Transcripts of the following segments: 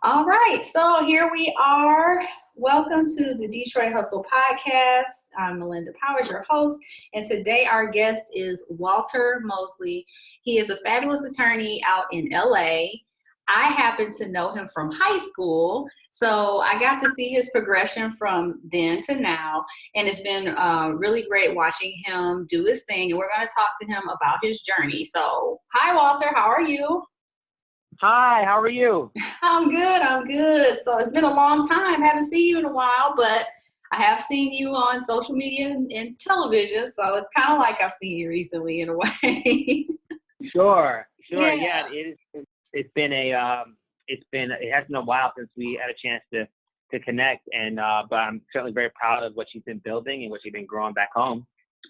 All right, so here we are. Welcome to the Detroit Hustle Podcast. I'm Melinda Powers, your host, and today our guest is Walter Mosley. He is a fabulous attorney out in LA. I happen to know him from high school, so I got to see his progression from then to now, and it's been really great watching him do his thing, and we're going to talk to him about his journey. So, hi, Walter, how are you? Hi, how are you? I'm good. I'm good. So it's been a long time. Haven't seen you in a while, but I have seen you on social media and television. So it's kind of like I've seen you recently in a way. Sure. Yeah. Yeah, it has been a while since we had a chance to connect, and but I'm certainly very proud of what you've been building and what you've been growing back home.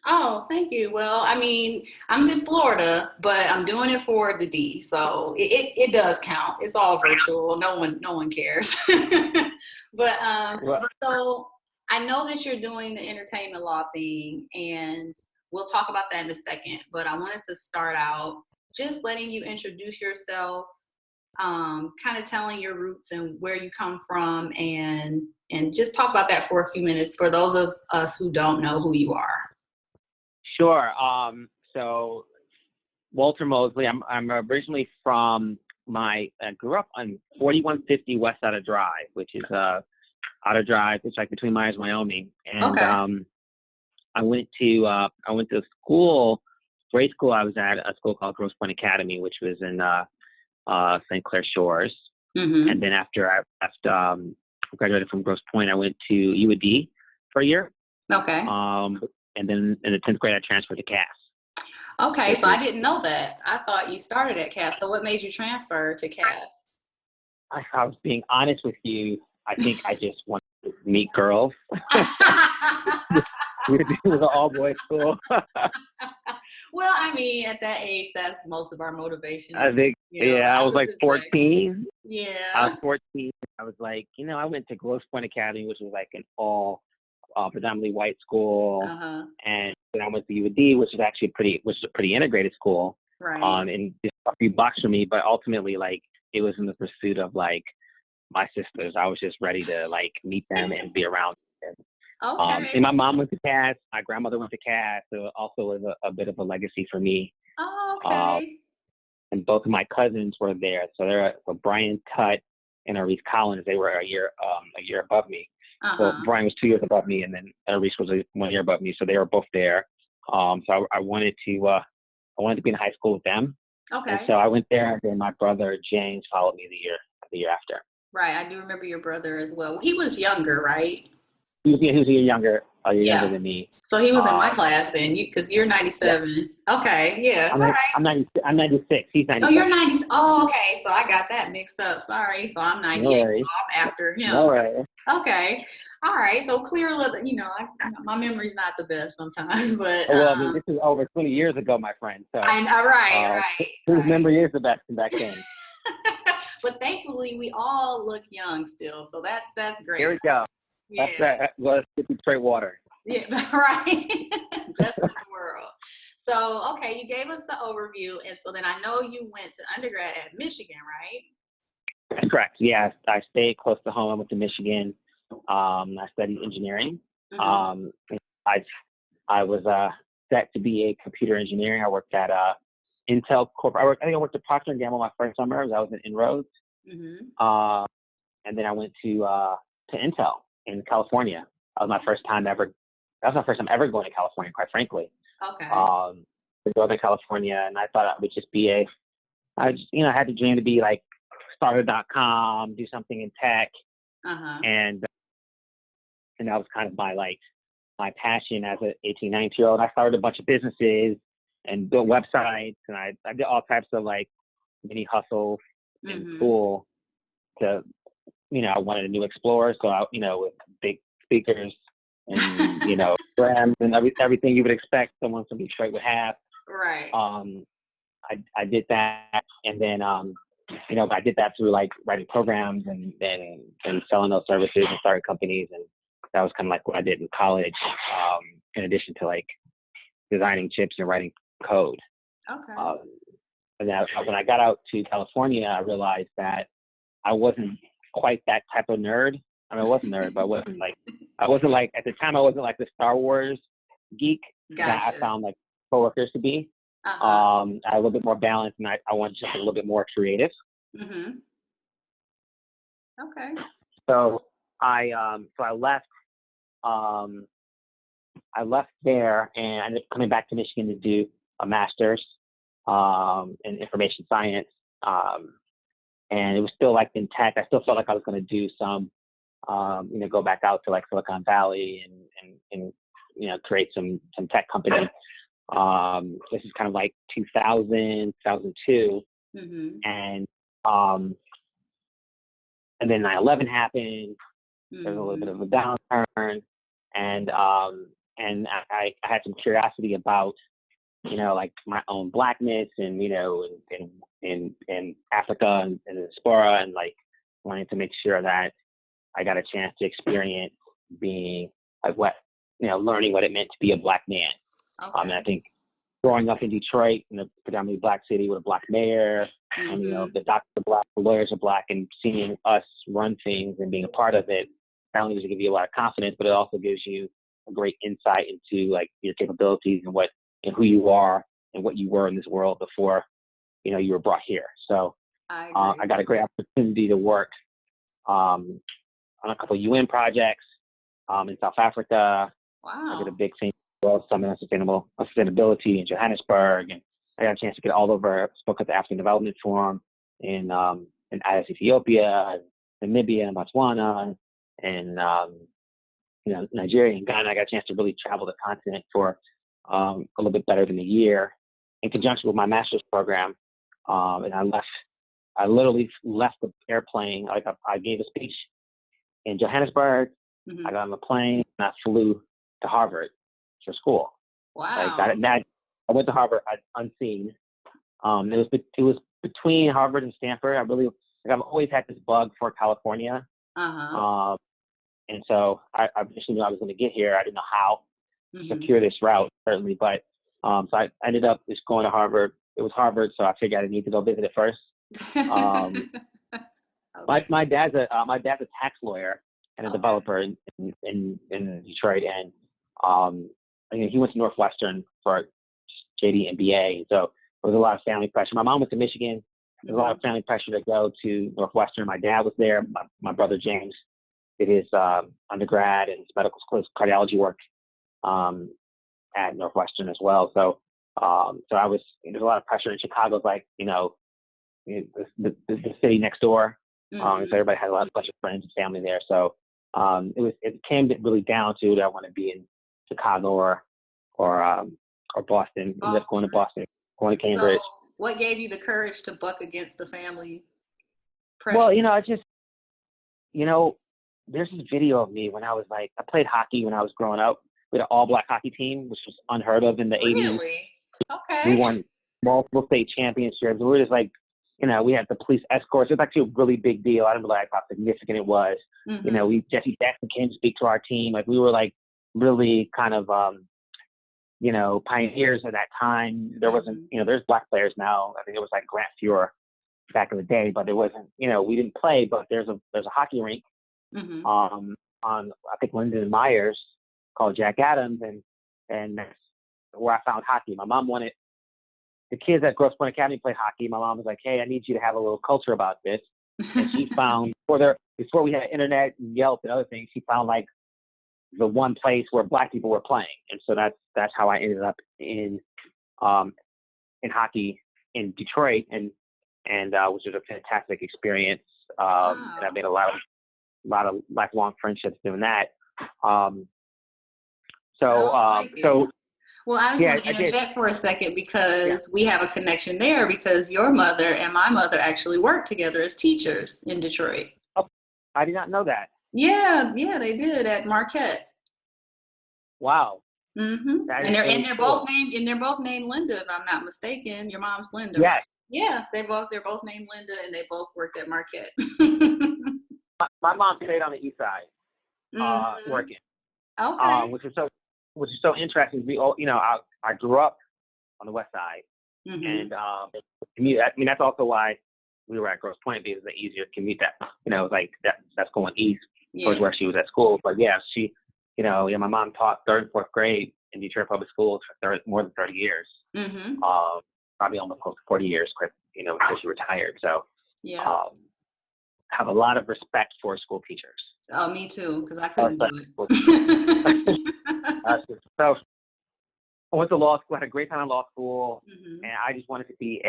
Oh, thank you. Well, I mean, I'm in Florida, but I'm doing it for the D, so it does count. It's all virtual. No one cares. But Well, so I know that you're doing the entertainment law thing, and we'll talk about that in a second. But I wanted to start out just letting you introduce yourself, kind of telling your roots and where you come from, and just talk about that for a few minutes for those of us who don't know who you are. sure. So Walter Mosley. I'm originally from I grew up on 4150 West Outer Drive, which is Outer Drive. It's like between Myers, Wyoming, and Okay. I went to school, grade school. I was at a school called Grosse Pointe Academy, which was in St. Clair Shores. Mm-hmm. And then after I left, graduated from Grosse Pointe, I went to UAD for a year. Okay. And then in the 10th grade, I transferred to Cass, Okay. which So I is, didn't know that. I thought you started at Cass. So what made you transfer to Cass? I was being honest with you, I think I just wanted to meet girls. UAD was an all-boys school. Well, I mean, at that age, that's most of our motivation. I think, yeah, I was like Adolescent sex. 14. I was Yeah. 14. I was like, I went to Grosse Pointe Academy, which was like an all predominantly white school. Uh-huh. And then I went to UAD, which is a pretty integrated school, Right. and just a few blocks from me. But ultimately, like, it was in the pursuit of like my sisters. I was just ready to like meet them and be around them. And Okay. my mom went to Cass. My grandmother went to Cass. So it also was a bit of a legacy for me. Oh, Uh, okay. and both of my cousins were there. So Brian Tutt and Aris Collins. They were a year above me. Well, Uh-huh. Brian was 2 years above me, and then Aris was 1 year above me. So they were both there. So I wanted to be in high school with them, and Okay. so I went there. And then my brother James followed me the year after. Right. I do remember your brother as well. He was younger, right? He was a year younger Yeah. than me. So he was in my Um, class then, because you're yeah, 97. Okay, yeah, I'm all like, right. I'm 90, I'm 96. He's Oh, you're 97. 90s. Oh, okay. So I got that mixed up. Sorry. So I'm No 98. worries. So I'm after No him. worries. Okay. All right. So clear, my memory's not the best sometimes, but Oh, well, I mean, this is over 20 years ago, my friend. So, right, uh, whose right, memory is the best from back then? right. But thankfully, we all look young still. So that's Here great. we go. That's Yeah. that. Let's get straight water. Yeah. Right. Best in the world. So, okay, you gave us the overview. And so then I know you went to undergrad at Michigan, right? That's correct. Yeah, I stayed close to home. I went to Michigan. I studied engineering. Mm-hmm. Um, I I was set to be a computer engineer. I worked at Intel Corp. I worked at Procter and Gamble my first summer. I was in Inroads. Mm-hmm. Uh, and then I went to Intel in California. That was my first time ever. That was my first time ever going to California, quite frankly. Okay. Um, to Northern California, and I thought I would just be I had the dream to be like starter.com, do something in tech, Uh-huh. and that was kind of my passion as an 18, 19-year-old. I started a bunch of businesses and built websites, and I did all types of like mini hustles in Mm-hmm. school to, I wanted a new Explorer, so with big speakers and, grams and everything you would expect someone from Detroit would have. Right. Um, I did that, and then I did that through like writing programs and selling those services and starting companies, and that was kind of like what I did in college, in addition to like designing chips and writing code. Okay. Um, and when I got out to California, I realized that I wasn't quite that type of nerd. I mean, I was a nerd, but I wasn't like at the time. I wasn't like the Star Wars geek that I Gotcha. found like coworkers to be. Uh-huh. I had a little bit more balance, and I wanted to be a little bit more creative. Mhm. Okay. So I left. I left there and I ended up coming back to Michigan to do a master's in information science. And it was still like in tech. I still felt like I was going to do some, go back out to like Silicon Valley and create some tech company. This is kind of like 2000, 2002. Mhm. And then 9/11 happened. There was a little bit Mhm. of a downturn, and I had some curiosity about like my own blackness and in Africa and the diaspora, and like wanting to make sure that I got a chance to experience being like learning what it meant to be a black man. And I Okay. think growing up in Detroit, in a predominantly black city with a black mayor, and Mhm. the doctors are black, the lawyers are black, and seeing us run things and being a part of it, not only does it give you a lot of confidence, but it also gives you a great insight into like your capabilities and who you are and what you were in this world before you were brought here. So I I agree. got a great opportunity to work on a couple of UN projects in South Africa. I did a Wow. big thing, World Summit on Sustainability in Johannesburg, and I got a chance to get all over. Spoke at the African Development Forum in Addis, Ethiopia, and Namibia, and Botswana, and Nigeria and Ghana. I got a chance to really travel the continent for a little bit better than a year, in conjunction with my master's program. And I literally left the airplane. Like I gave a speech in Johannesburg. I Mhm. got on the plane and I flew to Harvard for school. Like Wow. I went to Harvard unseen. It was between Harvard and Stanford. I've always had this bug for California. Uh-huh. Um, and so I initially knew I was going to get here. I didn't know how to Mhm. secure this route, certainly, but so I ended up just going to Harvard. It was Harvard, so I figured I need to go visit it first. Um, Okay. my dad's a tax lawyer and a Okay. developer in Detroit, and he went to Northwestern for JD and BA. So there was a lot of family pressure. My mom went to Michigan. There was a lot of Mhm. family pressure to go to Northwestern. My dad was there. My brother James did his undergrad and his medical school, his cardiology work um, at Northwestern as well. So there's a lot of pressure in Chicago, like the city next door. So Mhm. everybody had a bunch of friends and family there. So it came really down to, do I want to be in Chicago or Boston? Ended up going to Boston. Boston, going to So, Cambridge. what gave you the courage to buck against the family Well, pressure? I just you know there's this video of me when I was like, I played hockey when I was growing up. We had an all black hockey team, which was unheard of in the 80s. Really? We Okay. won multiple state championships. We were just like, we had the police escorts. It was actually a really big deal. I didn't realize how significant it was. Mhm. Jesse Jackson came to speak to our team. Like, we were like really kind of, pioneers at that time. There wasn't, Mhm. there's black players now. I think it was like Grant Fuhrer back in the day, but it wasn't, we didn't play, but there's a hockey rink, Mhm. on, I think, Linden and Myers, called Jack Adams. And that's where I found hockey. My mom wanted the kids at Grosse Pointe Academy play hockey. My mom was like, "Hey, I need you to have a little culture about this." And she found, before we had internet and Yelp and other things, she found like the one place where black people were playing. And so that's how I ended up um in hockey in Detroit, and which was a fantastic experience. And I've Wow. made a lot of lifelong friendships doing that. Um Sounds like it. so Well, I just yeah, want to I did. interject for a second Yeah. because we have a connection there because your mother and my mother actually worked together as teachers in Detroit. Oh, I did not know that. Yeah, yeah, they did at Marquette. Wow. Mhm. That And is they're really they're both cool. named and they're both named Linda, if I'm not mistaken. Your mom's Linda, right? Yes. Yeah, they're both named Linda and they both worked at Marquette. My mom stayed on the east side, Mhm. working, Okay. which is so interesting. We all, I grew up on the west side, Mhm. and to me, I mean, that's also why we were at Grosse Pointe because it was an easier commute. That like that's going east towards Yeah. where she was at school. But yeah, she, my mom taught third and fourth grade in Detroit public schools for more than 30 years. Mm-hmm. Probably almost close to 40 years, until she retired. So Yeah. have a lot of respect for school teachers. Oh, me too, because I couldn't do it. So I went to law school, had a great time in law school, Mm-hmm. and I just wanted to be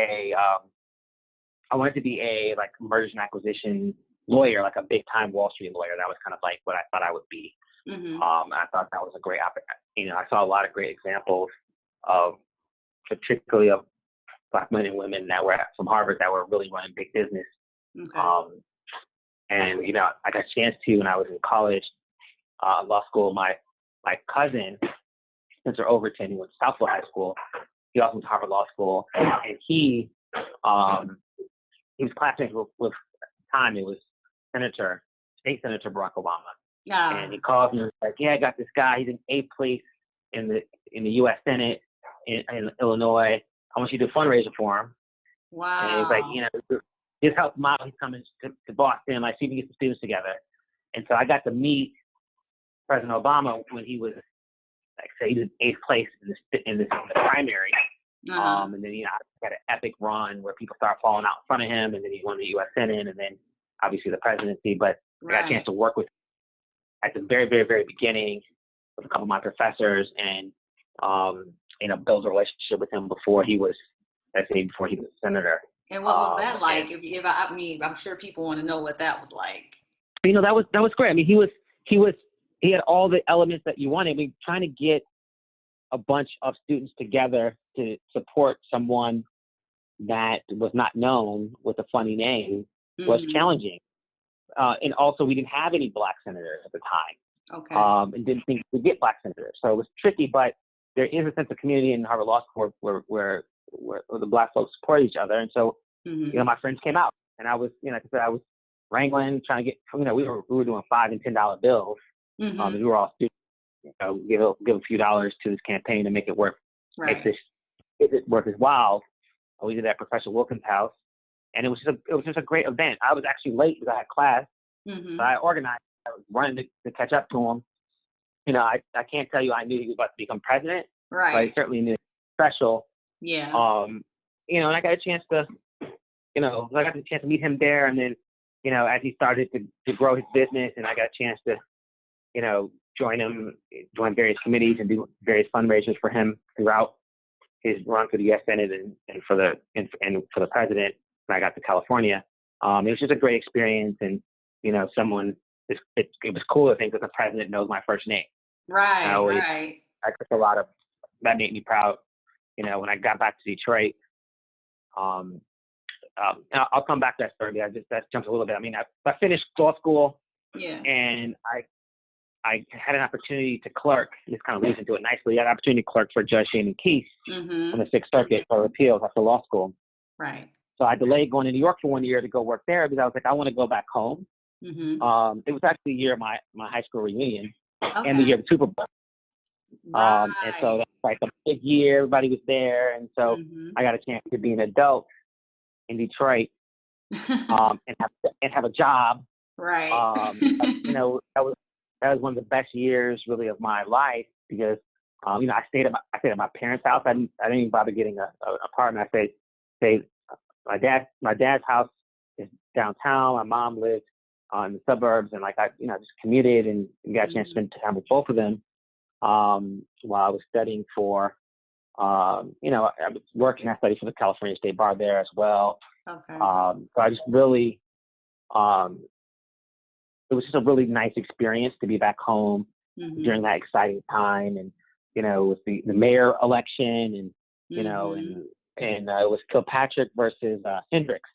like mergers and acquisition lawyer, like a big time Wall Street lawyer. That was kind of like what I thought I would be. Mm-hmm. I thought that was a great opportunity. I saw a lot of great examples of, particularly of Black men and women that were from Harvard that were really running big business. Okay. And I got a chance to, when I was in college, law school. My cousin, Spencer Overton, who went to Southfield High School, he also went to Harvard Law School, and he was classmates with at the time it was State Senator Barack Obama. And he called me and was like, "Yeah, I got this guy. He's in 8th place in the U.S. Senate in Illinois. I want you to do a fundraiser for him." Wow. And he's like, just help him out. He's coming to Boston. Like, see if we can get some students together. And so I got to meet President Obama when he was, like, say, he was in 8th place in the primary. Uh-huh. And then I had an epic run where people started falling out in front of him, and then he won the U.S. Senate, and then obviously the presidency. But I got a chance to work with him at the very, very, very beginning with a couple of my professors, and build a relationship with him before he was a senator. And what was that like? I'm sure people want to know what that was like. That was great. I mean, he had all the elements that you wanted. I mean, trying to get a bunch of students together to support someone that was not known with a funny name was challenging. And also, we didn't have any Black senators at the time. Okay. And didn't think we'd get Black senators. So it was tricky, but there is a sense of community in Harvard Law School where the Black folks support each other. And so, my friends came out, and I was, like I said, I was wrangling, trying to get, we were doing $5 and $10 bills. We were all students, give a few dollars to this campaign to make it work, make it worth his while. We did that at Professor Wilkins' house, and it was just a great event. I was actually late because I had class, so I organized. I was running to catch up to him. I can't tell you I knew he was about to become president, but I certainly knew it was special. Yeah. And I got a chance to, meet him there, and then, as he started to grow his business, and I got a chance to, join various committees and do various fundraisers for him throughout his run for the U.S. Senate and for the president when I got to California. It was just a great experience, and it was cool to think that the president knows my first name. Right. I took a lot of that, made me proud. When I got back to Detroit, and I'll come back to that story. That jumps a little bit. I mean, I finished law school, and I had an opportunity to clerk. This kind of leads into it nicely. I had an opportunity to clerk for Judge Shannon Keith on the Sixth Circuit for appeals after law school. Right. So I delayed going to New York for 1 year to go work there because I was like, I want to go back home. It was actually the year of my high school reunion and the year of the Super Bowl. And so that's like a big year. Everybody was there, and so I got a chance to be an adult in Detroit and have a job. Right. That was one of the best years really of my life because I stayed at my parents' house. I didn't even bother getting an apartment. I stayed my dad's house is downtown. My mom lived in the suburbs, and I just commuted and got a chance to spend time with both of them while I was studying for I was working. I studied for the California State Bar there as well. Okay. So I just really it was just a really nice experience to be back home during that exciting time, and with the mayor election, and it was Kilpatrick versus Hendricks.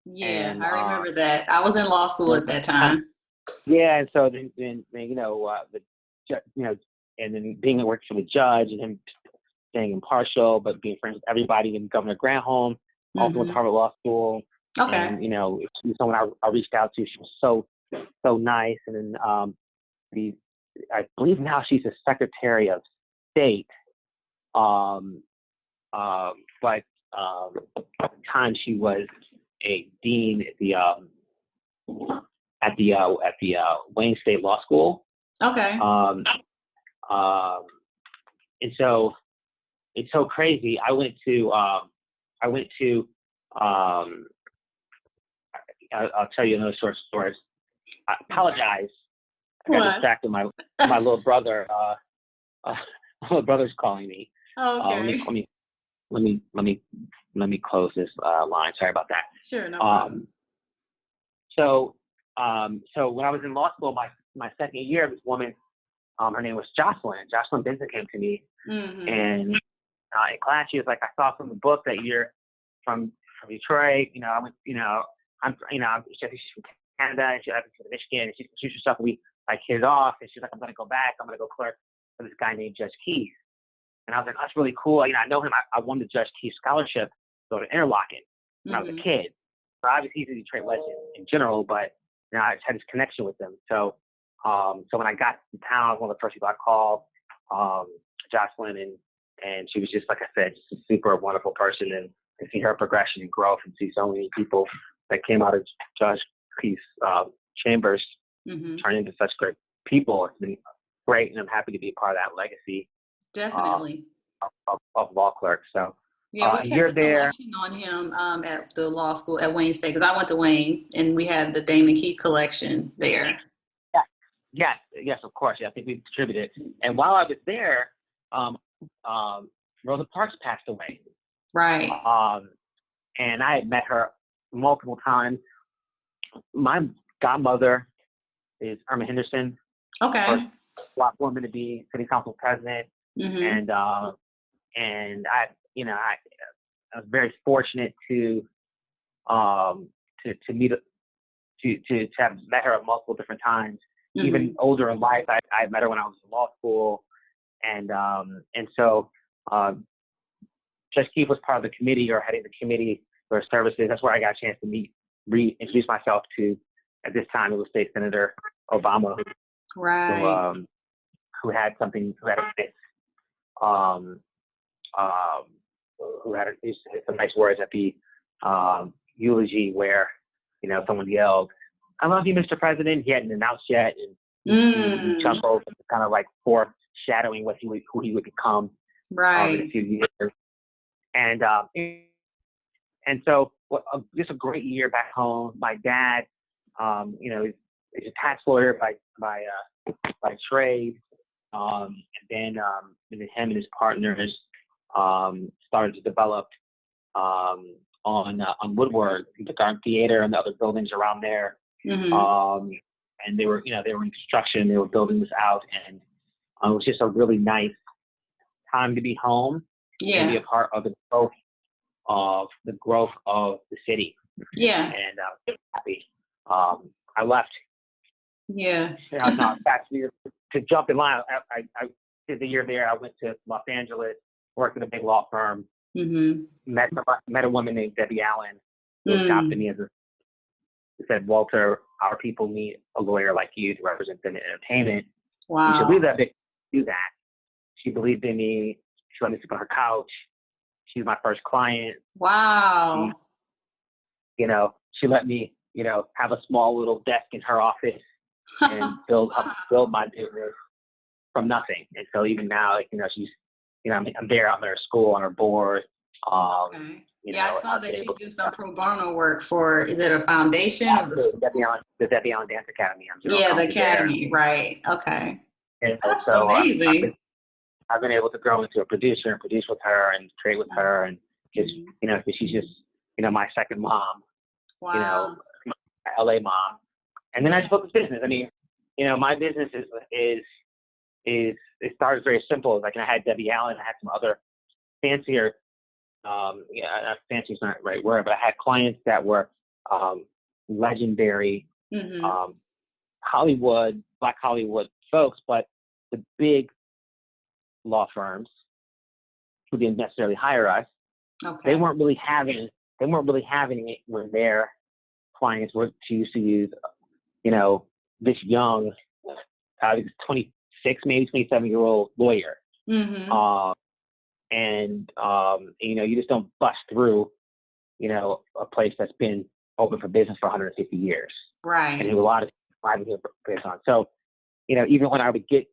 Yeah, and, I remember that. I was in law school at that time. Yeah, and so then and then being working for the judge and him staying impartial but being friends with everybody, and Governor Granholm also went to Harvard Law School. Okay. And she was someone I reached out to. She was so nice, and then I believe now she's a Secretary of State. But at the time she was a dean at the Wayne State Law School. Okay. And so it's so crazy. I went to I'll tell you another short story. I apologize. I got distracted. My little brother. My little brother's calling me. Okay. Let me close this line. Sorry about that. Sure, no problem. So when I was in law school, my second year, this woman, her name was Jocelyn. Jocelyn Benson came to me, and in class, she was like, "I saw from the book that you're from Detroit. I went, I'm she's from Canada, and she's from Michigan, and she introduced herself. And we hit it off, and she's like, I'm gonna go back. I'm gonna go clerk for this guy named Judge Keith. And I was like, that's really cool. I know him. I won the Judge Keith scholarship to go to Interlochen when I was a kid. So obviously he's a Detroit legend in general, but I just had this connection with him. So when I got to town, I was one of the first people I called, Jocelyn, and she was just, like I said, just a super wonderful person, and see her progression and growth, and see so many people that came out of Judge Keith's chambers turn into such great people. It's been great, and I'm happy to be a part of that legacy. Definitely. Of law clerk. So yeah, we kept a collection on him at the law school at Wayne State, because I went to Wayne, and we had the Damon Keith collection there. Yes, of course. Yeah, I think we distributed. And while I was there, Rosa Parks passed away. Right. And I had met her multiple times. My godmother is Irma Henderson. Okay. First Black woman to be city council president. And I was very fortunate to meet, to have met her multiple different times. Even older in life, I met her when I was in law school, and so Judge Keith was part of the committee, or heading the committee for services. That's where I got a chance to reintroduce myself to, at this time, it was State Senator Obama, right? Who had a fit. Who had some nice words at the eulogy, where someone yelled, "I love you, Mr. President." He hadn't announced yet, and he chuckled, kind of like foreshadowing who he would become in a few years. And so just a great year back home. My dad, he's a tax lawyer by trade. And then him and his partners started to develop on Woodward, the Garden Theater, and the other buildings around there. And they were in construction. They were building this out, and it was just a really nice time to be home and be a part of the growth of the city. Yeah. And I was happy. I left. Yeah. To jump in line, I did the year there. I went to Los Angeles, worked at a big law firm. Met a woman named Debbie Allen, who adopted me said, "Walter, our people need a lawyer like you to represent them in entertainment. Wow. You should leave that big do that." She believed in me. She let me sleep on her couch. She was my first client. Wow. She let me, have a small little desk in her office and build my business from nothing. And so even now, she's, I'm there. I'm at her school, on her board. Okay. I saw that you do some pro bono work for, is it a foundation? Or the Debbie Allen Dance Academy. The Academy, there. Right. Okay. And that's so amazing. I've been able to grow into a producer and produce with her and create with her. And just, she's just, my second mom. Wow. My LA mom. And then I just built this business. I mean, my business is it started very simple. Like, I had Debbie Allen. I had some other fancier, fancy is not the right word, but I had clients that were legendary Hollywood, Black Hollywood folks, but the big law firms who didn't necessarily hire us, they weren't really having it when their clients were used to use, this young, 26, maybe 27-year-old lawyer. You just don't bust through a place that's been open for business for 150 years. Right. And do a lot of livelihood based on. So, even when I would get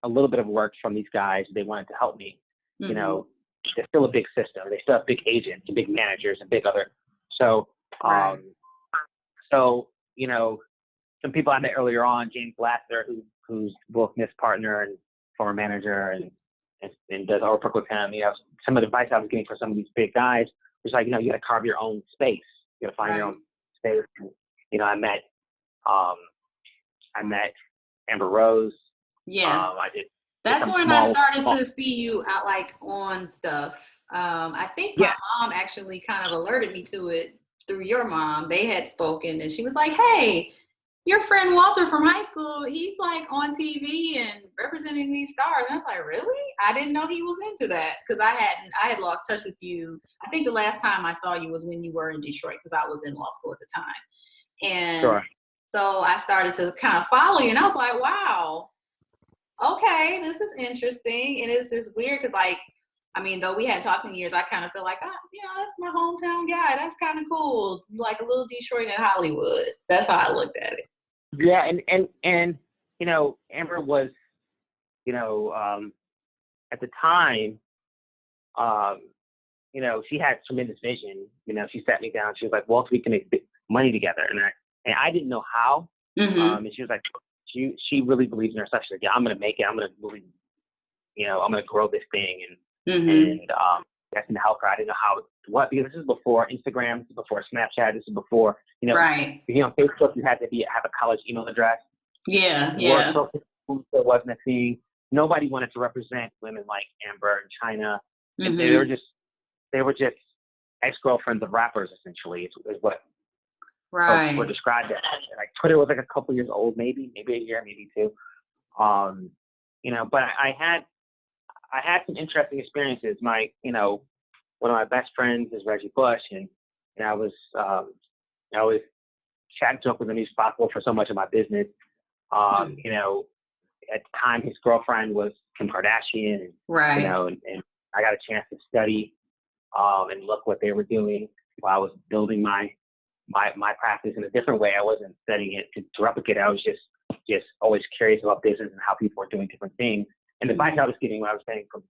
a little bit of work from these guys, they wanted to help me, they're still a big system. They still have big agents and big managers and big other. So, Right. some people I met earlier on, James Lasser, who's Will Smith's partner and former manager and does all work with him. Some of the advice I was getting for some of these big guys was like, you got to carve your own space. You got to find your own space. And, I met Amber Rose. Yeah. I did. That's when I started to see you out on stuff. I think my mom actually kind of alerted me to it through your mom. They had spoken and she was like, hey, your friend Walter from high school, he's like on TV and representing these stars. And I was like, really? I didn't know he was into that because I had lost touch with you. I think the last time I saw you was when you were in Detroit because I was in law school at the time. And so I started to kind of follow you and I was like, wow, okay, this is interesting. And it's just weird because though we hadn't talked in years, I kind of feel like, that's my hometown guy. That's kind of cool. Like a little Detroit and Hollywood. That's how I looked at it. Yeah, and Amber was, at the time, she had tremendous vision. She sat me down. She was like, "Well, we can make money together," and I didn't know how. And she was like, she really believes in herself. She's like, "Yeah, I'm gonna make it. I'm gonna really, I'm gonna grow this thing." And that's gonna help her. I didn't know because this is before Instagram, this is before Snapchat, this is before Facebook. You had to have a college email address. Yeah. There wasn't a thing. Nobody wanted to represent women like Amber and China. They were just ex-girlfriends of rappers, essentially. Is what folks were described as. And like Twitter was like a couple years old, maybe a year, maybe two. But I had some interesting experiences. One of my best friends is Reggie Bush, and I was chatting to him because he's responsible for so much of my business. At the time, his girlfriend was Kim Kardashian, and I got a chance to study and look what they were doing while I was building my practice in a different way. I wasn't studying it to replicate it. I was just always curious about business and how people were doing different things. And the advice I was getting, what I was saying from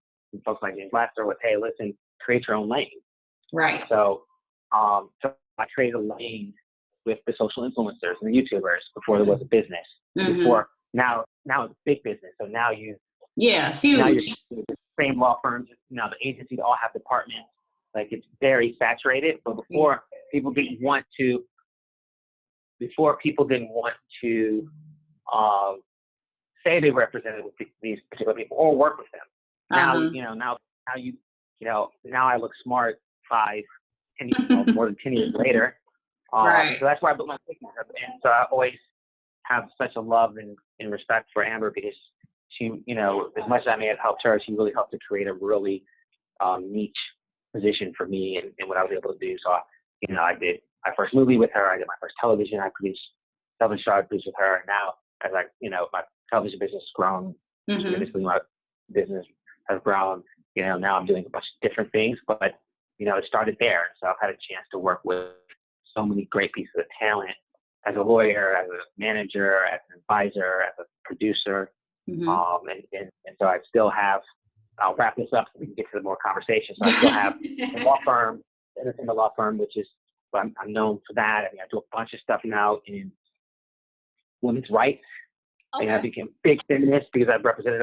folks like James Lasser was, hey, listen, create your own lane. Right. So I created a lane with the social influencers and the YouTubers before there was a business. Before now it's a big business. So now it's huge. Now you're the same law firms. Now the agencies all have departments. Like it's very saturated. But before people didn't want to say they represented these particular people or work with them. Now now I look smart 5, 10 years, more than 10 years later. So that's why I built my business. And so I always have such a love and respect for Amber because she, as much as I may have helped her, she really helped to create a really niche position for me and what I was able to do. So, I did my first movie with her. I did my first television. I produced television show I produced with her. And now, as my television business has grown, tremendously, my business has grown. Now I'm doing a bunch of different things, but it started there. So I've had a chance to work with so many great pieces of talent as a lawyer, as a manager, as an advisor, as a producer. And so I still have, I'll wrap this up so we can get to the more conversation. So I still have a law firm, a law firm, which is, I'm known for that. I do a bunch of stuff now in women's rights. Okay. I became a big feminist because I've represented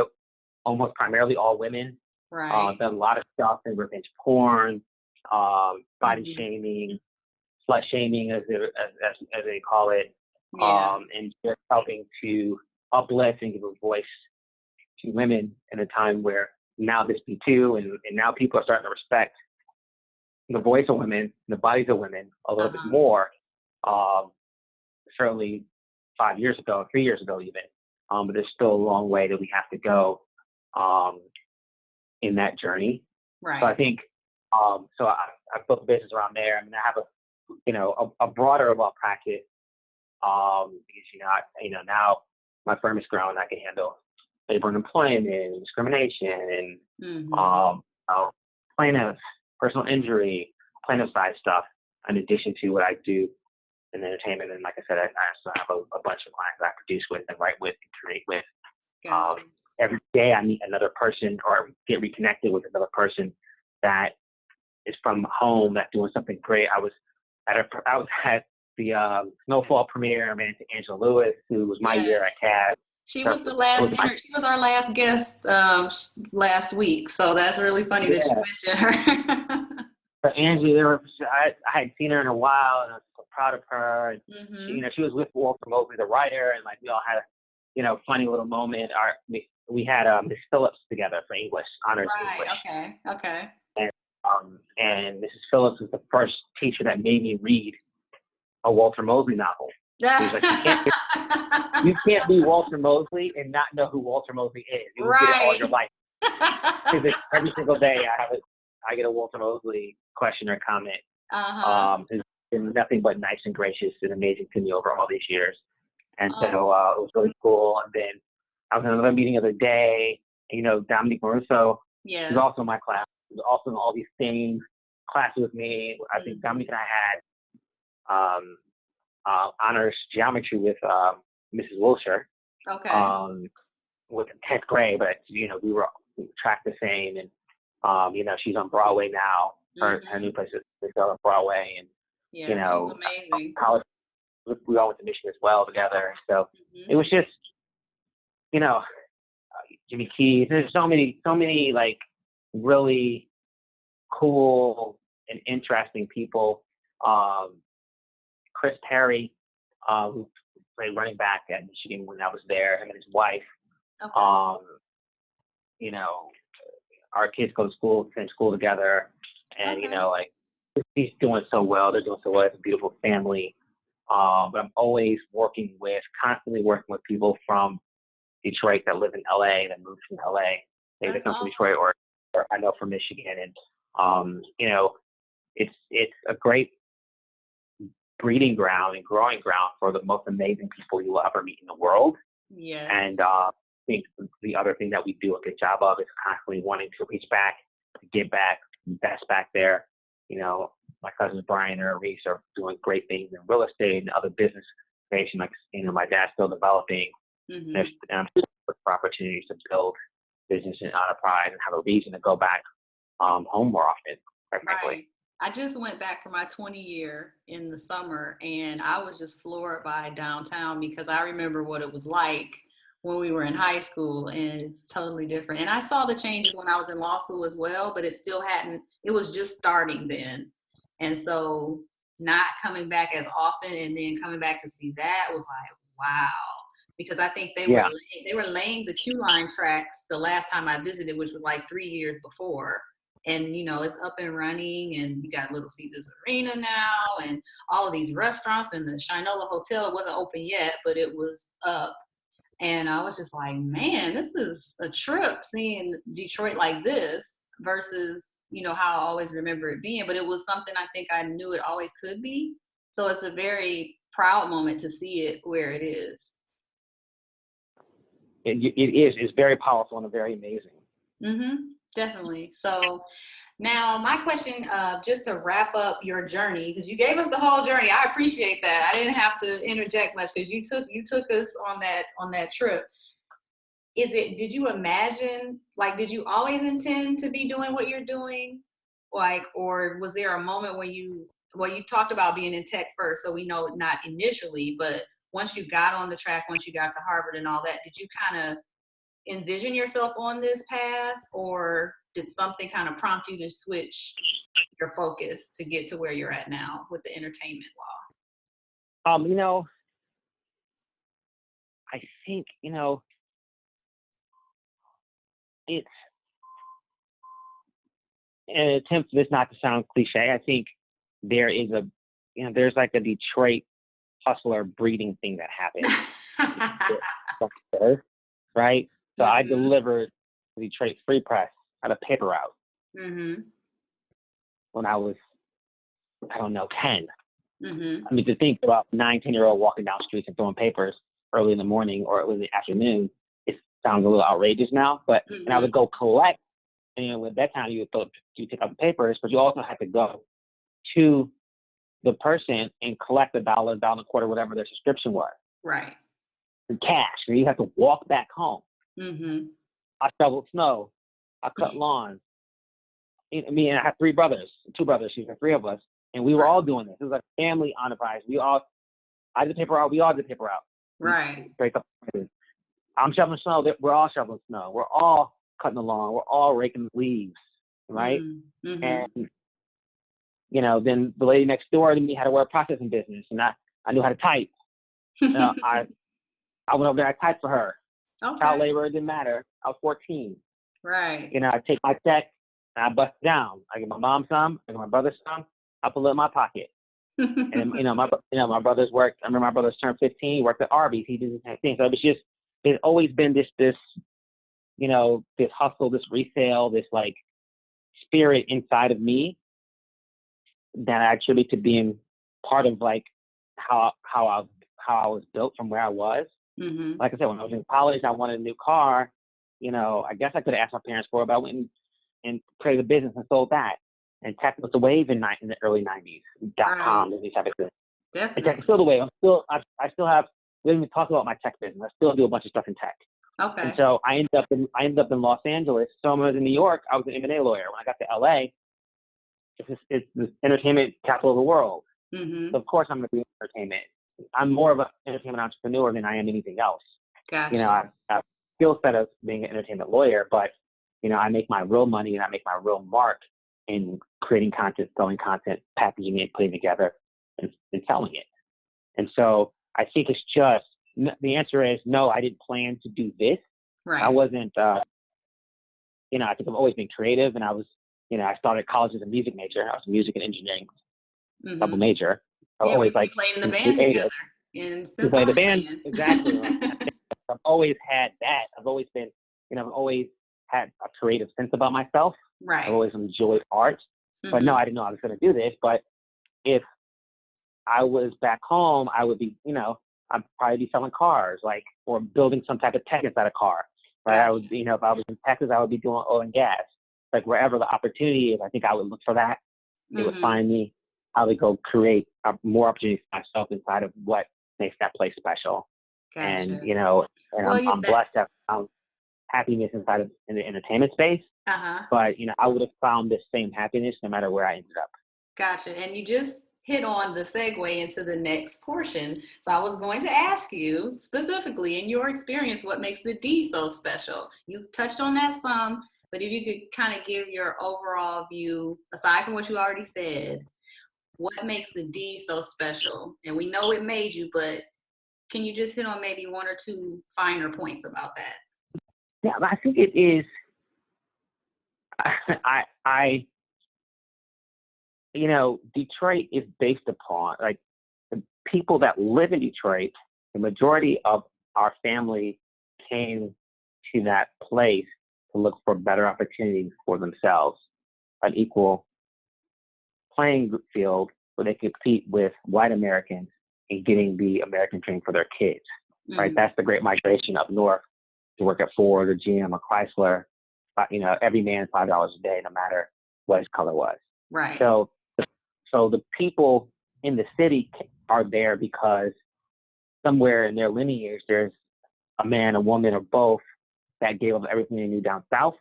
almost primarily all women. Right. Done a lot of stuff in revenge porn, body shaming, slut shaming, as they call it, and just helping to uplift and give a voice to women in a time where now this Me Too and now people are starting to respect the voice of women, the bodies of women a little bit more. Certainly 5 years ago, 3 years ago even, but there's still a long way that we have to go in that journey. Right. So I think, so I built a business around there. I have a broader law practice because now my firm is growing. I can handle labor and employment and discrimination and plaintiffs, personal injury, plaintiff side stuff. in addition to what I do in entertainment. And like I said, I also have a bunch of clients that I produce with and write with and create with. Gotcha. Every day I meet another person or get reconnected with another person that is from home that's doing something great. I was at the Snowfall premiere. I ran into Angela Lewis, who was my year at Yes. CAD. She So was she was our last guest last week. So that's really funny that you mentioned her. But Angie, I had seen her in a while, and I was so proud of her. And Mm-hmm. she was with Walter Mosley, the writer, and like we all had a funny little moment. We had Miss Phillips together for English honors Right. English. Okay. And Mrs. Phillips was the first teacher that made me read a Walter Mosley novel. She was like, you can't be Walter Mosley and not know who Walter Mosley is. You will get it all your life. Because every single day I get a Walter Mosley question or comment. It's been nothing but nice and gracious and amazing to me over all these years. And so it was really cool. And then I was in another meeting the other day. And, Dominique Marusso was also in my class. He was also in all these things, classes with me. I think Dominique and I had honors geometry with Mrs. Wilshire. Okay. With 10th grade, but we were tracked the same, and she's on Broadway now. Her new place is on Broadway, and she's amazing. College, we all went to Michigan as well together. So it was just Jimmy Keys. There's so many like really cool and interesting people. Chris Perry, who played running back at Michigan when I was there, him and his wife. Okay. Our kids go to same school together, and he's doing so well. They're doing so well. It's a beautiful family. But I'm always constantly working with people from Detroit that live in LA, that moved from LA. They come from Detroit or I know from Michigan, and it's a great breeding ground and growing ground for the most amazing people you will ever meet in the world. Yes. And I think the other thing that we do a good job of is constantly wanting to reach back, to give back, invest back there. My cousins Brian and Reese are doing great things in real estate and other business creation. Like, my dad's still developing. There's for opportunities to build business and enterprise and have a reason to go back home more often, quite frankly. I just went back for my 20 year in the summer, and I was just floored by downtown because I remember what it was like when we were in high school, and it's totally different. And I saw the changes when I was in law school as well, but it was just starting then. And so not coming back as often and then coming back to see that was like, wow. Because I think they were laying the Q line tracks the last time I visited, which was like 3 years before. And, it's up and running, and you got Little Caesars Arena now and all of these restaurants, and the Shinola Hotel, it wasn't open yet, but it was up. And I was just like, man, this is a trip seeing Detroit like this versus, how I always remember it being. But it was something I think I knew it always could be. So it's a very proud moment to see it where it is. It is. It's very powerful and very amazing. Definitely. So now my question, just to wrap up your journey, because you gave us the whole journey. I appreciate that. I didn't have to interject much because you took us on that trip. Did you imagine, like, did you always intend to be doing what you're doing? Like, or was there a moment when you talked about being in tech first, so we know not initially, but once you got on the track, once you got to Harvard and all that, did you kind of envision yourself on this path, or did something kind of prompt you to switch your focus to get to where you're at now with the entertainment law? I think, it's an attempt for this not to sound cliche. I think there is there's like a Detroit hustler breeding thing that happens. Right? So I delivered the Detroit Free Press at a paper route when I was, 10. I mean, to think about 9-10-year-old walking down streets and throwing papers early in the morning or early in the afternoon, it sounds a little outrageous now, but and I would go collect, and at that time you pick up the papers, but you also had to go to the person and collect $1, $1.25, whatever their subscription was. Right. In cash. And you have to walk back home. Mm-hmm. I shoveled snow. I cut lawns. I mean, I have two brothers, she's the three of us. And we were all doing this. It was a family enterprise. I did paper out. We all did paper out. Right. Straight up. I'm shoveling snow. We're all shoveling snow. We're all cutting the lawn. We're all raking leaves, right? Mm-hmm. And, then the lady next door to me had a word processing business, and I knew how to type. I went over there. I typed for her. Okay. Child labor, it didn't matter. I was 14. Right. I take my check and I bust it down. I give my mom some. I give my brother some. I put it in my pocket. And my brothers worked. I remember my brothers turned 15. He worked at Arby's. He did the same thing. So it was just, there's always been this hustle, this resale, this like spirit inside of me that I attribute to being part of like how I was built from where I was. Mm-hmm. Like I said, when I was in college, I wanted a new car. I guess I could have asked my parents for it, but I went and created a business and sold that. And tech was the wave in the early 90s. .com and these type of things. Definitely. And tech is still the wave. I still have. We didn't even talk about my tech business. I still do a bunch of stuff in tech. Okay. And so I ended up in Los Angeles. So when I was in New York, I was an M&A lawyer. When I got to LA, it's this entertainment capital of the world. Mm-hmm. So of course I'm going to be in entertainment. I'm more of an entertainment entrepreneur than I am anything else. Gotcha. I have a skill set of being an entertainment lawyer, but I make my real money and I make my real mark in creating content, selling content, packaging it, putting it together, and selling it. And so I think it's just, the answer is no, I didn't plan to do this. Right. I wasn't, I think I've always been creative, and I was, I started college as a music major. I was a music and engineering double major. I was always we like played in the band together. We played the band, exactly. I've always had that. I've always been, I've always had a creative sense about myself. Right. I've always enjoyed art. But no, I didn't know I was going to do this. But if I was back home, I would be, I'd probably be selling cars, like, or building some type of tech inside a car. Right. Gotcha. I would, if I was in Texas, I would be doing oil and gas. Like wherever the opportunity is, I think I would look for that. It would find me. I would go create more opportunities for myself inside of what makes that place special. Gotcha. And, I'm blessed to have found happiness inside of in the entertainment space. But, I would have found this same happiness no matter where I ended up. Gotcha. And you just hit on the segue into the next portion. So I was going to ask you specifically, in your experience, what makes the D so special? You've touched on that some, but if you could kind of give your overall view, aside from what you already said, what makes the D so special? And we know it made you, but can you just hit on maybe one or two finer points about that? Yeah, I think it is. Detroit is based upon, like, the people that live in Detroit. The majority of our family came to that place to look for better opportunities for themselves, an equal playing field where they compete with white Americans in getting the American dream for their kids. Right? That's the great migration up north to work at Ford or GM or Chrysler. Every man $5 a day, no matter what his color was. Right. So the people in the city are there because somewhere in their lineage, there's a man, a woman, or both that gave up everything they knew down south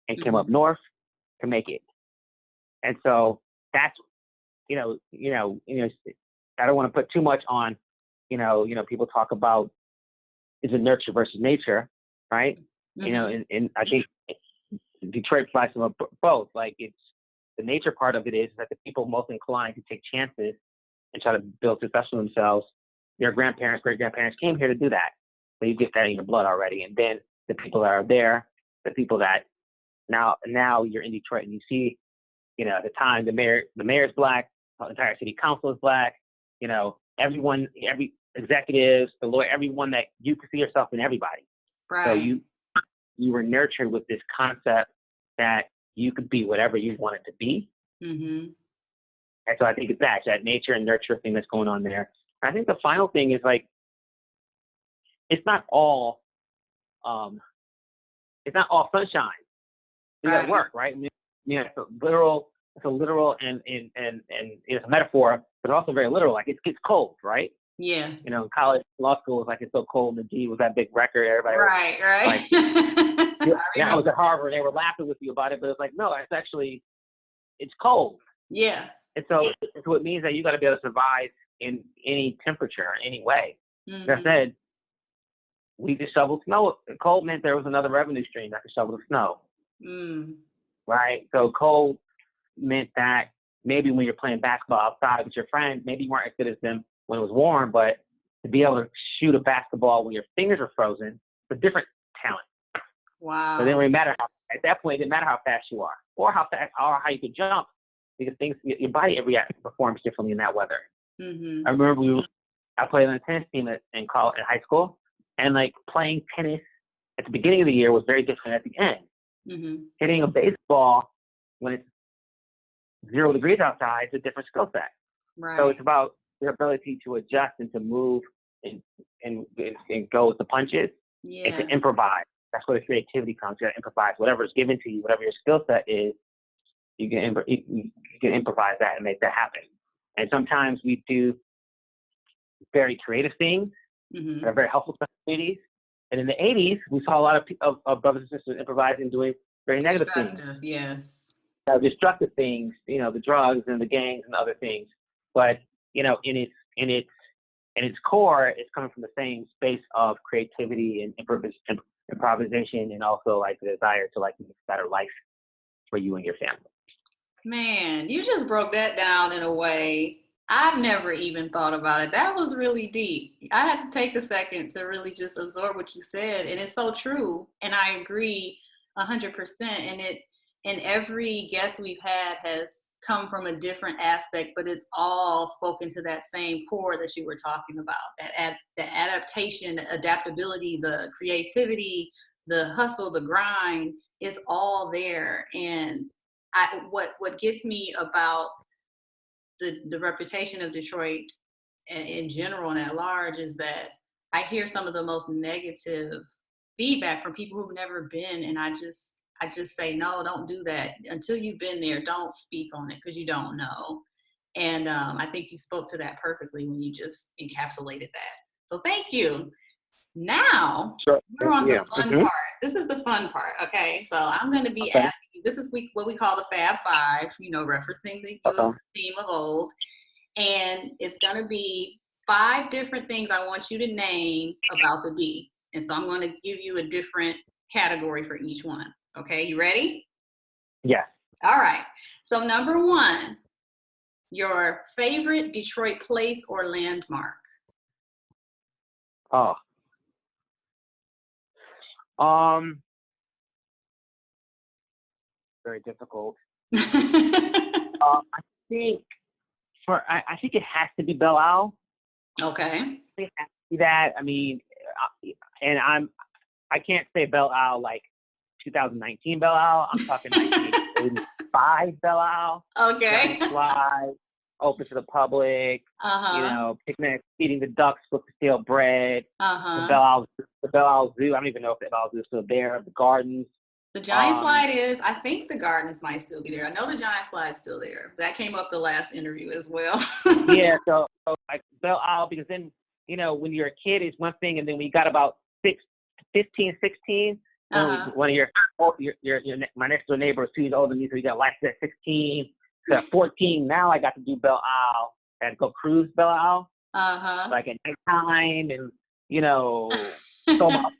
and came up north to make it. And so that's, I don't want to put too much on, people talk about, is it nurture versus nature, right? And I think Detroit provides some of both. Like, it's the nature part of it is that the people most inclined to take chances and try to build success for themselves. Their grandparents, great-grandparents came here to do that. So you get that in your blood already. And then the people that are there, the people that now you're in Detroit and you see, at the time the mayor's black, the entire city council is black, everyone, every executives, the lawyer, everyone that you can see yourself in everybody. Right. So you were nurtured with this concept that you could be whatever you wanted to be. And so I think it's that nature and nurture thing that's going on there. I think the final thing is, like, it's not all sunshine. You got to work, right? It's a literal it's a literal and it's a metaphor, but also very literal. Like it gets cold, right? Yeah. You know, in college, law school was like it's so cold, and the G was that big record. Everybody was Right. like, yeah, I was at Harvard, and they were laughing with you about it, but it's like, no, it's cold. Yeah. And so it means that you got to be able to survive in any temperature, any way. Like I said, we just shoveled snow. Cold meant there was another revenue stream that could shovel the snow. Right? So cold meant that maybe when you're playing basketball outside with your friends, maybe you weren't as good as them when it was warm, but to be able to shoot a basketball when your fingers are frozen, it's a different talent. Wow. So it didn't really matter at that point, it didn't matter how fast you are or how fast or how you could jump, because your body performs differently in that weather. I remember I played on a tennis team in high school, and like playing tennis at the beginning of the year was very different at the end. Hitting a baseball when it's 0 degrees outside is a different skill set. Right. So it's about your ability to adjust and to move and go with the punches and to improvise. That's where the creativity comes. You got to improvise whatever is given to you, whatever your skill set is. You can improvise that and make that happen. And sometimes we do very creative things that are very helpful to communities. And in the 80s, we saw a lot of brothers and sisters improvising, doing very negative things. Yes. Destructive things, you know, the drugs and the gangs and other things. But, you know, in its core, it's coming from the same space of creativity and improvisation, and also like the desire to like make a better life for you and your family. Man, you just broke that down in a way I've never even thought about it. That was really deep. I had to take a second to really just absorb what you said. And it's so true. And I agree 100%. And every guest we've had has come from a different aspect, but it's all spoken to that same core that you were talking about. The adaptation, the adaptability, the creativity, the hustle, the grind is all there. And what gets me about the reputation of Detroit in general and at large is that I hear some of the most negative feedback from people who've never been, and I just say, no, don't do that. Until you've been there, don't speak on it, because you don't know. And I think you spoke to that perfectly when you just encapsulated that. So thank you. Now, we're on the fun part. This is the fun part, okay? So I'm going to be asking you, this is what we call the Fab Five, you know, referencing the theme of old. And it's going to be 5 different things I want you to name about the D. And so I'm going to give you a different category for each one. Okay, you ready? Yeah. All right. So number 1, your favorite Detroit place or landmark? Oh. Very difficult. I think I think it has to be Belle Isle. Okay. I think it has to be that. I mean, and I can't say Belle Isle like 2019 Belle Isle. I'm talking 1985 Belle Isle. Okay. Fly, open to the public. You know, picnics, eating the ducks with the stale bread. The Belle Isle Zoo. I don't even know if the Belle Isle Zoo is still there. The gardens. The Giant Slide is. I think the gardens might still be there. I know the Giant Slide's still there. That came up the last interview as well. Yeah, so like Belle Isle, because then, you know, when you're a kid, it's one thing, and then when you got about 15, 16, one of my next door neighbor was 2 years older than me, so you got licensed at 16. So at 14, now I got to do Belle Isle. I had to go cruise Belle Isle, like at nighttime, and, you know, so much.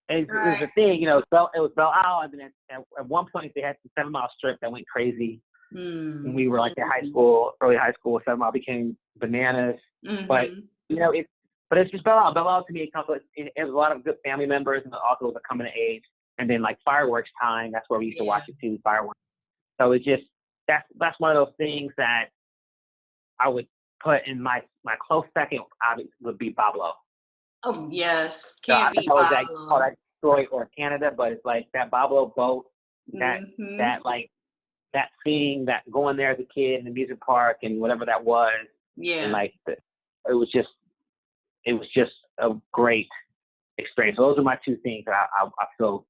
And it was a thing, you know, it was Belle Isle, and then at one point they had the 7 Mile Strip that went crazy. When we were like in early high school, 7 Mile became bananas. But, you know, it's just Belle Isle. Belle Isle to me, it was a lot of good family members, and also was a coming of age. And then like fireworks time, that's where we used to watch it too, fireworks. So it's just, that's one of those things that I would put in my close second, obviously, would be Bablo. Oh, yes. Can't be Bablo. Bablo. Call that Detroit or Canada, but it's like that Bablo boat, that like that feeling, that going there as a kid in the music park and whatever that was. Yeah. And like it was just a great experience. So those are my 2 things that I feel,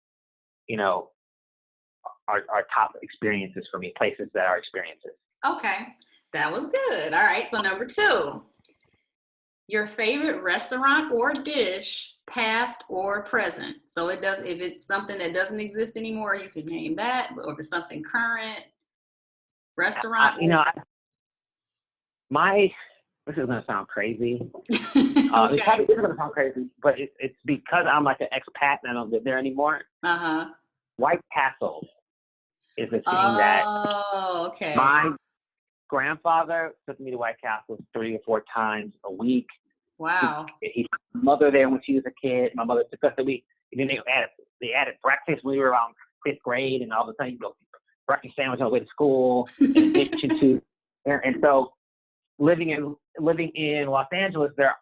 you know, are top experiences for me, places that are experiences. Okay, that was good. All right, so number 2, your favorite restaurant or dish, past or present. So it does, if it's something that doesn't exist anymore, you can name that, or if it's something current, restaurant You or know, this is gonna sound crazy. It okay. probably is gonna sound crazy, but it's because I'm like an expat and I don't live there anymore. Uh-huh. White Castle is a thing that Oh, okay. my grandfather took me to White Castle 3 or 4 times a week. Wow. He took my mother there when she was a kid. My mother took us a week. And then they added breakfast when we were around 5th grade, and all of a sudden you go breakfast sandwich on the way to school, in addition to, and so living in Los Angeles there,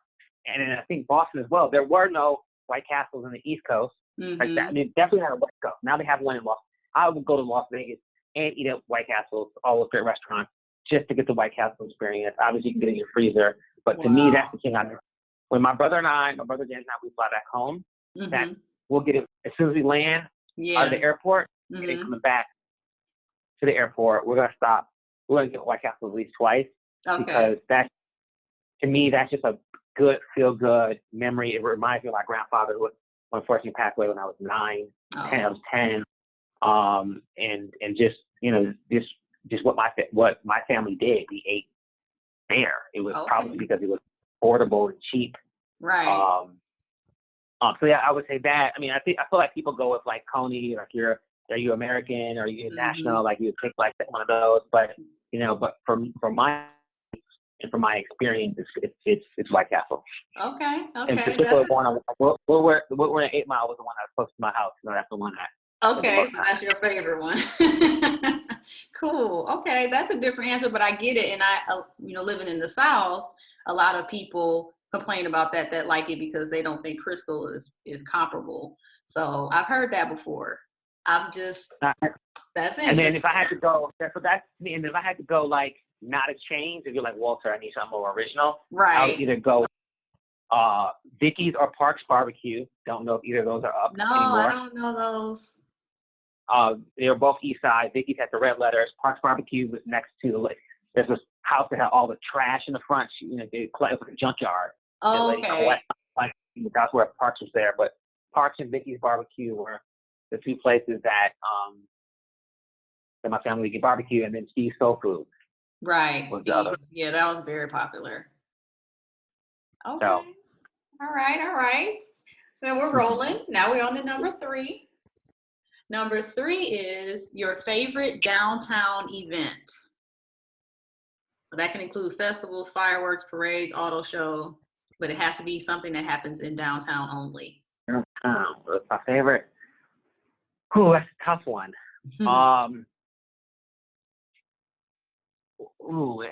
and I think Boston as well, there were no White Castles on the East Coast. Like that. I mean, definitely not a West Coast. Now they have one in Los. I would go to Las Vegas and eat at White Castles, all those great restaurants, just to get the White Castle experience. Obviously, you can get it in your freezer, but to me, that's the thing. When my brother Jen and I, we fly back home, that we'll get it as soon as we land out of the airport, and then coming back to the airport, we're gonna stop. We're gonna get White Castle at least twice, because that's, to me, that's just a good, feel-good memory. It reminds me of my grandfather, who unfortunately passed away when I was 9, 10. I was 10, and just, you know, just what my family did. We ate there. It was probably because it was affordable and cheap. Right. So yeah, I would say that. I mean, I feel like people go with like Coney, like are you American, or are you national? Like you would pick like one of those, but you know, but from my experience, it's White Castle. Okay. In particular, we're in 8 Mile was the one that was close to my house. So that's the one that. Okay, so that's your favorite one. Cool. Okay, that's a different answer, but I get it. And living in the South, a lot of people complain about that like it because they don't think Crystal is comparable. So I've heard that before. That's interesting. And then if I had to go, so that's me. And if I had to go like not a change, if you're like, Walter, I need something more original, right? I would either go Vicky's or Parks Barbecue. Don't know if either of those are up anymore. I don't know those. They were both East Side. Vicky's had the red letters. Parks Barbecue was next to the lake. There's this house that had all the trash in the front. You know, it was like a junkyard. Oh, okay. That's where Parks was there. But Parks and Vicky's Barbecue were the 2 places that my family would get barbecue, and then Steve's Soul Food. Right. Yeah, that was very popular. Okay. So. All right. So we're rolling. Now we're on to number 3. Number 3 is your favorite downtown event. So that can include festivals, fireworks, parades, auto show, but it has to be something that happens in downtown only. That's my favorite. Ooh, that's a tough one. I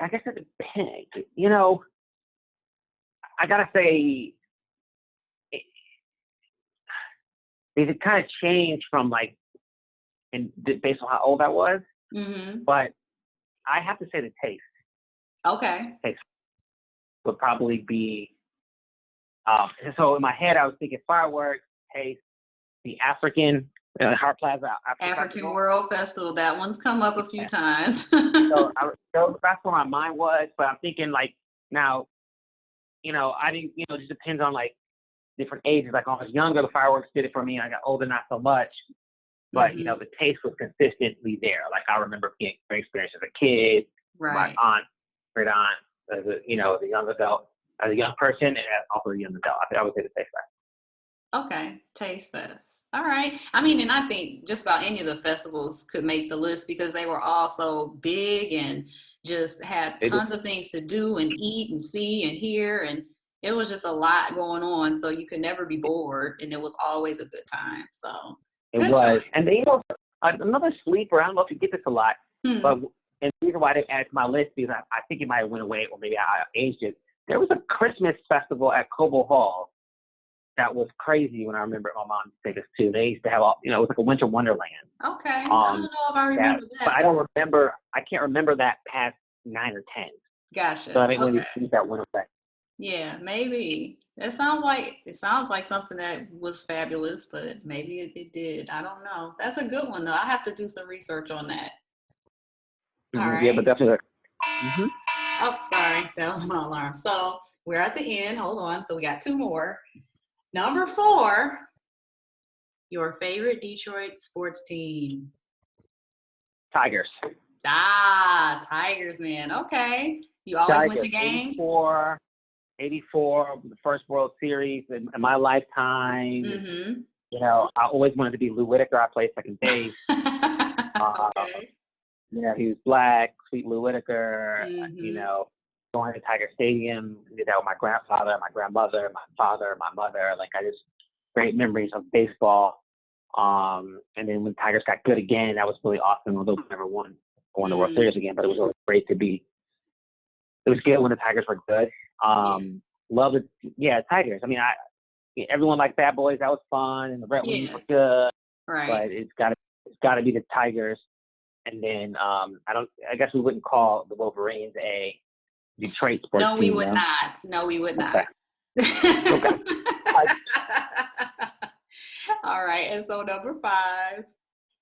guess it depends. You know, I gotta say, it kind of changed from like, based on how old I was. But I have to say the Taste. Okay. Taste would probably be. So in my head, I was thinking fireworks, Taste, the African. Hart Plaza African World Festival. That one's come up a few times. so that's where my mind was. But I'm thinking like now, you know, I didn't, you know, it just depends on like different ages. Like when I was younger, the fireworks did it for me. I got older, not so much. But you know, the Taste was consistently there. Like I remember being very experienced as a kid, my aunt, great aunt, as a young adult, as a young person, and also a young adult. I would say the Taste Fest. Okay, Taste Fest. All right. I mean, and I think just about any of the festivals could make the list because they were all so big and just had tons of things to do and eat and see and hear, and it was just a lot going on. So you could never be bored, and it was always a good time. So it was. And then, you know, another sleeper. I don't know if you get this a lot, but and the reason why I didn't add it to my list is I think it might have went away, or maybe I aged it. There was a Christmas festival at Cobo Hall that was crazy when I remember my mom say this too. They used to have all, you know, it was like a winter wonderland. Okay. I don't know if I remember that. But I can't remember that past 9 or 10. Gotcha. So I think when that went away. Yeah, maybe. It sounds like something that was fabulous, but maybe it did. I don't know. That's a good one though. I have to do some research on that. All Yeah, but right. definitely. Mm-hmm. Oh, sorry. That was my alarm. So we're at the end. Hold on. So we got two more. Number four, your favorite Detroit sports team. Tigers. Ah, Tigers, man. Okay. You always went to Tigers. games? 84, 84, the first World Series in my lifetime. Mm-hmm. You know, I always wanted to be Lou Whitaker. I played second base. Uh, Okay. you know, he was black, sweet Lou Whitaker. You Mm-hmm. know, going to Tiger Stadium, did that with my grandfather, my grandmother, my father, my mother. Like, I just great memories of baseball. And then when Tigers got good again, that was really awesome. Although we never won the World Mm-hmm. Series again, but it was always great to be. It was good when the Tigers were good. Yeah. Love it. Yeah, Tigers. I mean, everyone liked Bad Boys. That was fun, and the Red Wings Yeah. were good. Right. But it's got to be the Tigers. And then I guess we wouldn't call the Wolverines a Detroit sports No, we team, would though. not. No, we would Okay. not. Okay. I, All right. And so number five,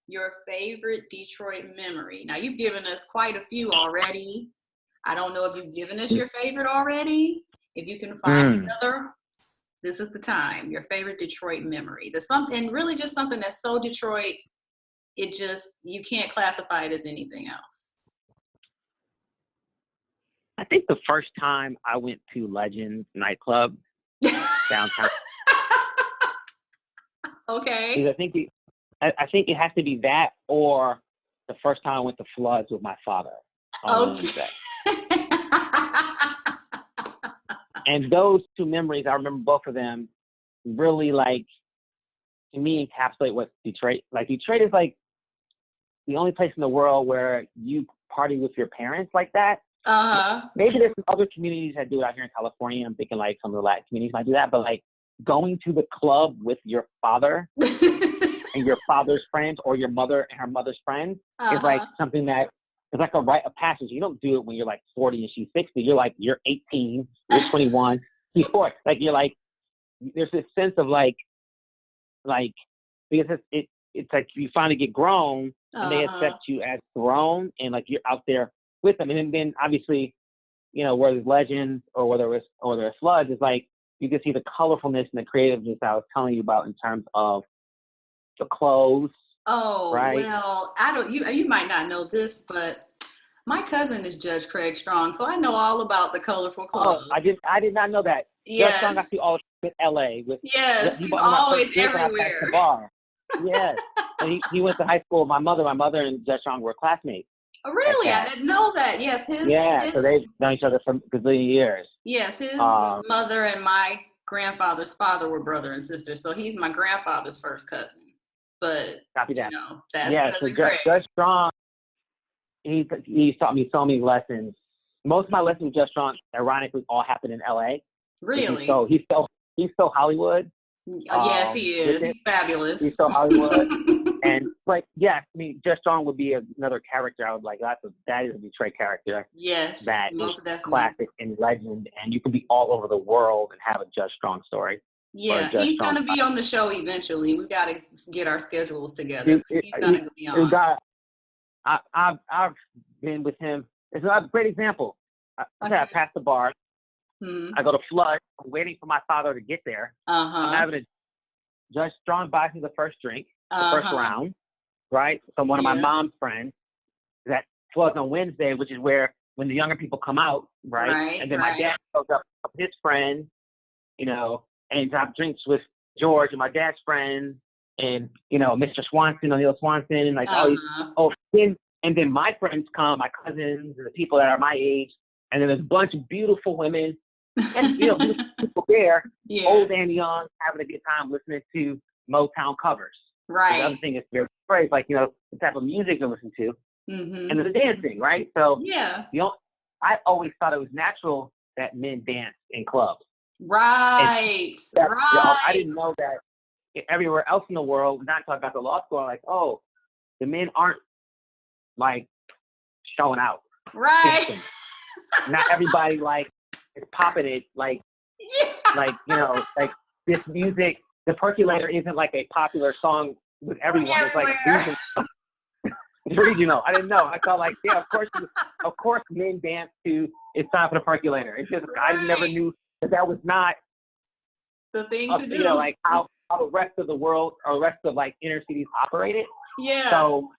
your favorite Detroit memory. Now you've given us quite a few already. I don't know if you've given us your favorite already. If you can find mm, another, this is the time. Your favorite Detroit memory. There's something really just something that's so Detroit. It just you can't classify it as anything else. I think the first time I went to Legends nightclub downtown, Okay. because I think it has to be that or the first time I went to Floods with my father on a Okay. Wednesday. And those two memories, I remember both of them really, like, to me, encapsulate what Detroit, like, Detroit is like the only place in the world where you party with your parents like that. Uh-huh. Maybe there's some other communities that do it out here in California. I'm thinking like some of the Latin communities might do that, but like going to the club with your father and your father's friends or your mother and her mother's friends is like Uh-huh. something that is like a rite of passage. You don't do it when you're like 40 and she's 60. You're like, you're 18, you're 21, she's 4. Like, you're like, there's this sense of like, because it's like you finally get grown and they Uh-huh. accept you as grown and like you're out there with them. And then obviously, you know, whether it's Legends or whether it's Floods, it's like you can see the colorfulness and the creativeness I was telling you about in terms of the clothes, Oh, right? well, I don't you might not know this, but my cousin is Judge Craig Strong, so I know all about the colorful Oh, club. I did not know that. Judge Strong got Yes. to all with LA with Yes, he he's bought me my first always drink when I passed the everywhere. bar. Yes. And he went to high school with my mother. My mother and Judge Strong were classmates at Really? I that. didn't know that. Yes, Yeah, so they've known each other for a gazillion years. his Um, mother and my grandfather's father were brother and sister, so he's my grandfather's first cousin. But Copy that. that's Yeah, so cousin Craig. Judge Strong, he taught me so many lessons. Most of my lessons with Judge Strong, ironically, all happened in LA because Really? he's so Hollywood. Yes, he With is. it, He's he's fabulous. so Hollywood. And like, yeah, I mean, Judge Strong would be another character. I would like that is a Detroit character Yes, that is most definitely. classic and legend, and you can be all over the world and have a Judge Strong story or a Yeah, Judge he's Strong. gonna be on the show eventually. We got to get our schedules together. It, But it, he's gonna be it on. got, I've been with him. It's a great example. I Okay. passed the bar. Hmm. I go to Flood. I'm waiting for my father to get there. I'm Uh-huh. having a Judge Strong buys me the first drink, the first Uh-huh. round, right? So one of my Yeah. mom's friends that Floods on Wednesday, which is where when the younger people come out, right? Right, And then my right. dad shows up with his friends, you know, and got drinks with George and my dad's friends and, you know, Mr. Swanson, O'Neill Swanson, and like all these, Uh-huh. and then my friends come, my cousins and the people that are my age, and then there's a bunch of beautiful women and, you know, beautiful people there, Yeah. old and young, having a good time listening to Motown covers. And the Right. other thing is very great, like, you know, the type of music you listen to and Mm-hmm. the dancing, right? So Yeah. I always thought it was natural that men dance in clubs. And Right. that, you know, I Right. didn't know that everywhere else in the world, not until I got to law school, I'm like, oh, the men aren't like showing out, Right. dancing. Not everybody like is popping it like Yeah. like this music. The Percolator isn't like a popular song with everyone. It's like Everywhere. it's regional. I didn't know. I thought like, yeah, of course, men dance to "It's Time for the Percolator." It's just I never Right. knew that was not, The thing to do. like how the rest of the world or rest of like inner cities operated. Yeah. So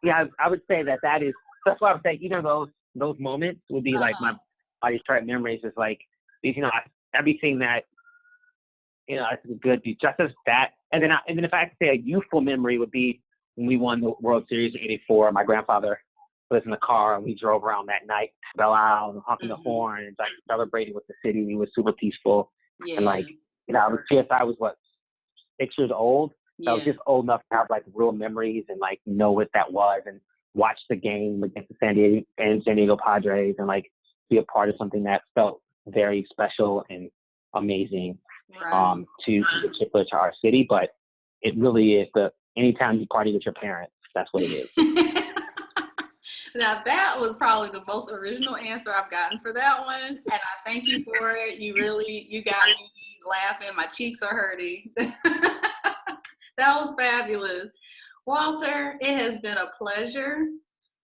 yeah, I would say that is. That's why I would say either of those moments would be like Uh-huh. my Detroit memories. Is like everything that it's good. Just as that, and then if I had to say a youthful memory would be when we won the World Series in '84. My grandfather was in the car and we drove around that night, Belle Isle, and honking the Mhm. horn and like celebrating with the city. It was super peaceful and Yeah. like I was what 6 years old. So I was Yeah. just old enough to have like real memories and like know what that was and watch the game against the San Diego Padres and like be a part of something that felt very special and amazing Right. to particular to our city. But it really is anytime you party with your parents, that's what it is. Now that was probably the most original answer I've gotten for that one, and I thank you for it. You got me laughing. My cheeks are hurting. That was fabulous. Walter, it has been a pleasure.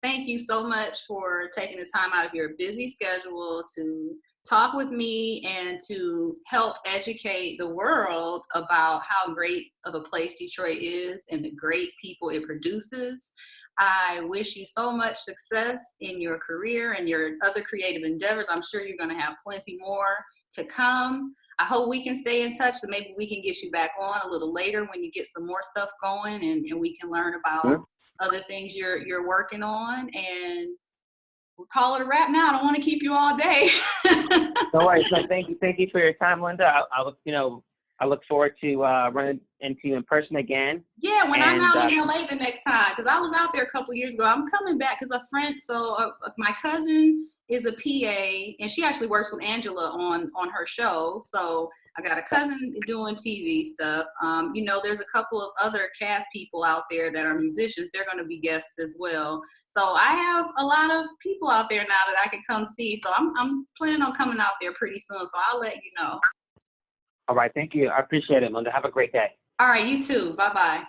Thank you so much for taking the time out of your busy schedule to talk with me and to help educate the world about how great of a place Detroit is and the great people it produces. I wish you so much success in your career and your other creative endeavors. I'm sure you're going to have plenty more to come. I hope we can stay in touch so maybe we can get you back on a little later when you get some more stuff going and we can learn about other things you're working on, and we'll call it a wrap now. I don't want to keep you all day. No worries. No, thank you for your time, Linda. I look forward to running into you in person again. Yeah, when I'm And out in LA the next time, because I was out there a couple years ago. I'm coming back because a friend, my cousin is a PA, and she actually works with Angela on her show. So I got a cousin doing TV stuff. There's a couple of other cast people out there that are musicians. They're going to be guests as well. So I have a lot of people out there now that I can come see. So I'm planning on coming out there pretty soon. So I'll let you know. all right, thank you. I appreciate it, Linda. Have a great day. All right, you too. Bye bye.